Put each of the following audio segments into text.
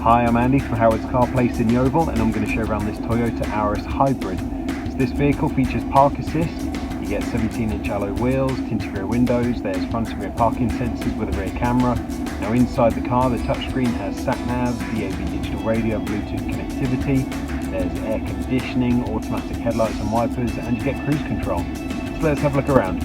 Hi, I'm Andy from Howard's Car Place in Yeovil, and I'm going to show around this Toyota Auris Hybrid. So this vehicle features park assist. You get 17-inch alloy wheels, tinted rear windows, there's front and rear parking sensors with a rear camera. Now inside the car, the touchscreen has sat-nav, DAB digital radio, Bluetooth connectivity, there's air conditioning, automatic headlights and wipers, and you get cruise control. So let's have a look around.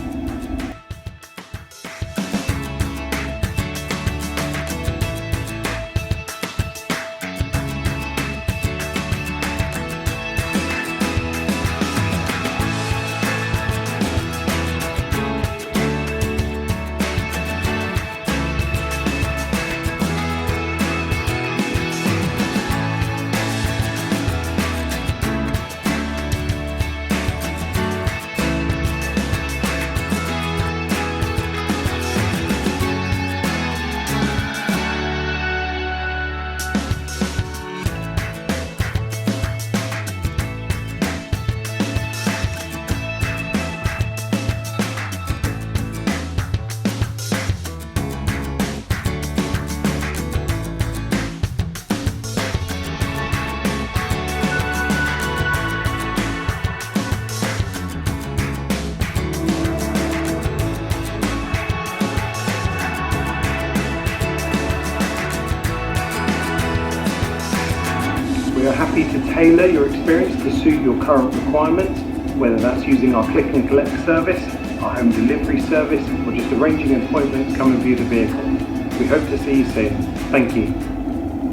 We are happy to tailor your experience to suit your current requirements, whether that's using our click and collect service, our home delivery service, or just arranging an appointment to come and view the vehicle. We hope to see you soon. Thank you.